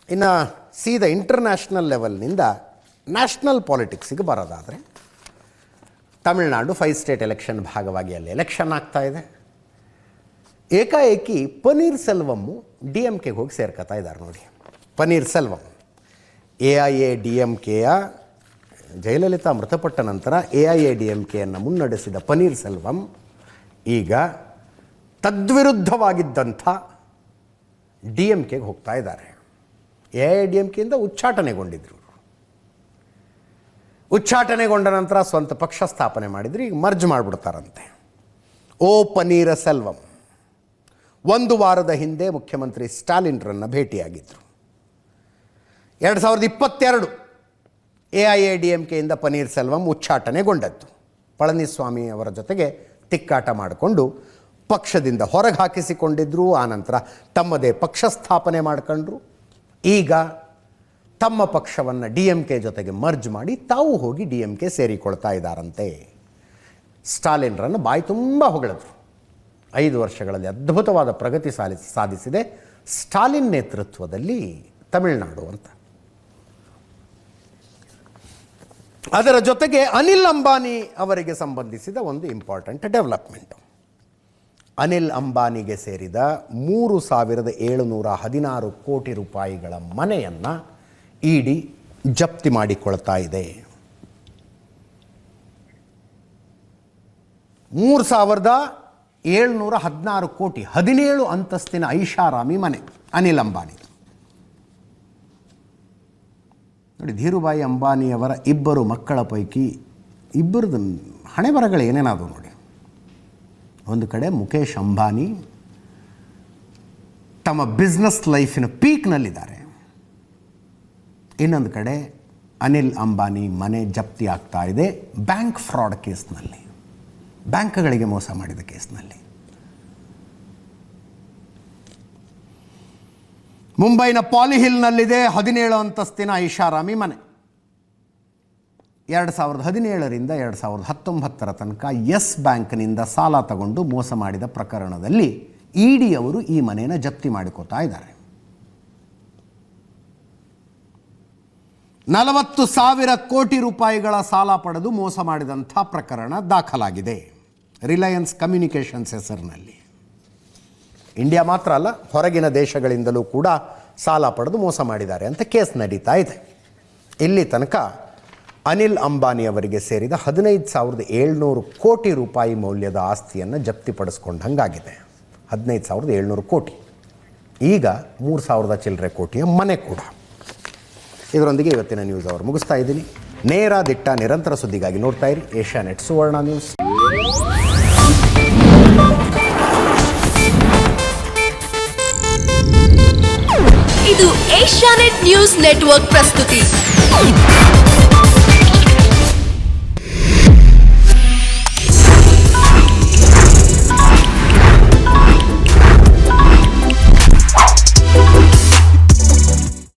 ಇನ್ನು ಸೀದಾ international ಲೆವೆಲ್ನಿಂದ national ಪಾಲಿಟಿಕ್ಸಿಗೆ ಬರೋದಾದರೆ ತಮಿಳುನಾಡು 5 ಸ್ಟೇಟ್ ಎಲೆಕ್ಷನ್ ಭಾಗವಾಗಿ ಅಲ್ಲಿ ಎಲೆಕ್ಷನ್ ಆಗ್ತಾಯಿದೆ. ಏಕಾಏಕಿ ಪನ್ನೀರ್ ಸೆಲ್ವಮ್ಮು DMKಗೆ ಹೋಗಿ ಸೇರ್ಕೊತಾ ಇದ್ದಾರೆ ನೋಡಿ. ಪನ್ನೀರ್ ಸೆಲ್ವಂ AIADMKಯ ಜಯಲಲಿತಾ ಮೃತಪಟ್ಟ ನಂತರ AIADMKಯನ್ನು ಮುನ್ನಡೆಸಿದ ಪನ್ನೀರ್ ಸೆಲ್ವಂ ಈಗ ತದ್ವಿರುದ್ಧವಾಗಿದ್ದಂಥ DMKಗೆ ಹೋಗ್ತಾ ಇದ್ದಾರೆ. AIADMKಯಿಂದ ಉಚ್ಚಾಟನೆಗೊಂಡಿದ್ದರು. ಉಚ್ಚಾಟನೆಗೊಂಡ ನಂತರ ಸ್ವಂತ ಪಕ್ಷ ಸ್ಥಾಪನೆ ಮಾಡಿದ್ರು. ಈಗ ಮರ್ಜ್ ಮಾಡಿಬಿಡ್ತಾರಂತೆ. ಓ ಪನ್ನೀರ ಸೆಲ್ವಂ 1 ವಾರದ ಹಿಂದೆ ಮುಖ್ಯಮಂತ್ರಿ ಸ್ಟಾಲಿನ್ರನ್ನು ಭೇಟಿಯಾಗಿದ್ದರು. 2022 AIADMKಯಿಂದ ಪನ್ನೀರ್ ಸೆಲ್ವಂ ಉಚ್ಚಾಟನೆಗೊಂಡದ್ದು. ಪಳನಿಸ್ವಾಮಿ ಅವರ ಜೊತೆಗೆ ತಿಕ್ಕಾಟ ಮಾಡಿಕೊಂಡು ಪಕ್ಷದಿಂದ ಹೊರಗೆ ಹಾಕಿಸಿಕೊಂಡಿದ್ದರು. ಆನಂತರ ತಮ್ಮದೇ ಪಕ್ಷ ಸ್ಥಾಪನೆ ಮಾಡ್ಕೊಂಡ್ರು. ಈಗ ತಮ್ಮ ಪಕ್ಷವನ್ನು DMK ಜೊತೆಗೆ ಮರ್ಜ್ ಮಾಡಿ ತಾವು ಹೋಗಿ DMK ಸೇರಿಕೊಳ್ತಾ ಇದ್ದಾರಂತೆ. ಸ್ಟಾಲಿನ್ರನ್ನು ಬಾಯಿ ತುಂಬ ಹೊಗಳಿದ್ರು. 5 ವರ್ಷಗಳಲ್ಲಿ ಅದ್ಭುತವಾದ ಪ್ರಗತಿ ಸಾಧಿಸಿದೆ ಸ್ಟಾಲಿನ್ ನೇತೃತ್ವದಲ್ಲಿ ತಮಿಳುನಾಡು ಅಂತ. ಅದರ ಜೊತೆಗೆ ಅನಿಲ್ ಅಂಬಾನಿ ಅವರಿಗೆ ಸಂಬಂಧಿಸಿದ ಒಂದು ಇಂಪಾರ್ಟೆಂಟ್ ಡೆವಲಪ್ಮೆಂಟು. ಅನಿಲ್ ಅಂಬಾನಿಗೆ ಸೇರಿದ 3,716 ಕೋಟಿ ರೂಪಾಯಿಗಳ ಮನೆಯನ್ನು ED ಜಪ್ತಿ ಮಾಡಿಕೊಳ್ತಾ ಇದೆ. 3,716 ಕೋಟಿ 17 ಅಂತಸ್ತಿನ ಐಷಾರಾಮಿ ಮನೆ ಅನಿಲ್ ಅಂಬಾನಿ ನೋಡಿ. ಧೀರುಭಾಯಿ ಅಂಬಾನಿಯವರ 2 ಮಕ್ಕಳ ಪೈಕಿ 2 ಹಣೆ ಬರಗಳು ಏನೇನಾದವು ನೋಡಿ. ಒಂದು ಕಡೆ ಮುಖೇಶ್ ಅಂಬಾನಿ ತಮ್ಮ ಬಿಸ್ನೆಸ್ ಲೈಫಿನ ಪೀಕ್ನಲ್ಲಿದ್ದಾರೆ. ಇನ್ನೊಂದು ಕಡೆ ಅನಿಲ್ ಅಂಬಾನಿ ಮನೆ ಜಪ್ತಿ ಆಗ್ತಾ ಇದೆ ಬ್ಯಾಂಕ್ ಫ್ರಾಡ್ ಕೇಸ್ನಲ್ಲಿ, ಬ್ಯಾಂಕ್ಗಳಿಗೆ ಮೋಸ ಮಾಡಿದ ಕೇಸ್ನಲ್ಲಿ. ಮುಂಬೈನ ಪಾಲಿಹಿಲ್ನಲ್ಲಿದೆ 17 ಅಂತಸ್ತಿನ ಐಷಾರಾಮಿ ಮನೆ. 2017ರಿಂದ 2019 ತನಕ ಯೆಸ್ ಬ್ಯಾಂಕ್ನಿಂದ ಸಾಲ ತಗೊಂಡು ಮೋಸ ಮಾಡಿದ ಪ್ರಕರಣದಲ್ಲಿ ED ಅವರು ಈ ಮನೆಯನ್ನು ಜಪ್ತಿ ಮಾಡಿಕೋತಾ ಇದ್ದಾರೆ. 40,000 ಕೋಟಿ ರೂಪಾಯಿಗಳ ಸಾಲ ಪಡೆದು ಮೋಸ ಮಾಡಿದಂಥ ಪ್ರಕರಣ ದಾಖಲಾಗಿದೆ ರಿಲಯನ್ಸ್ ಕಮ್ಯುನಿಕೇಷನ್ಸ್ ಹೆಸರಿನಲ್ಲಿ. ಇಂಡಿಯಾ ಮಾತ್ರ ಅಲ್ಲ, ಹೊರಗಿನ ದೇಶಗಳಿಂದಲೂ ಕೂಡ ಸಾಲ ಪಡೆದು ಮೋಸ ಮಾಡಿದ್ದಾರೆ ಅಂತ ಕೇಸ್ ನಡೀತಾ ಇದೆ. ಇಲ್ಲಿ ತನಕ ಅನಿಲ್ ಅಂಬಾನಿ ಅವರಿಗೆ ಸೇರಿದ 15,700 ಕೋಟಿ ರೂಪಾಯಿ ಮೌಲ್ಯದ ಆಸ್ತಿಯನ್ನು ಜಪ್ತಿಪಡಿಸ್ಕೊಂಡಂಗಾಗಿದೆ. 15,700 ಕೋಟಿ. ಈಗ 3,000 ಚಿಲ್ಲರೆ ಕೋಟಿಯ ಮನೆ ಕೂಡ. ಇದರೊಂದಿಗೆ ಇವತ್ತಿನ ನ್ಯೂಸ್ ಅವರು ಮುಗಿಸ್ತಾ ಇದ್ದೀನಿ. ನೇರ ದಿಟ್ಟ ನಿರಂತರ ಸುದ್ದಿಗಾಗಿ ನೋಡ್ತಾ ಇರಿ ಏಷ್ಯಾನೆಟ್ ಸುವರ್ಣ ನ್ಯೂಸ್. ಇದು ಏಷ್ಯಾನೆಟ್ ನ್ಯೂಸ್ ನೆಟ್ವರ್ಕ್ ಪ್ರಸ್ತುತಿ.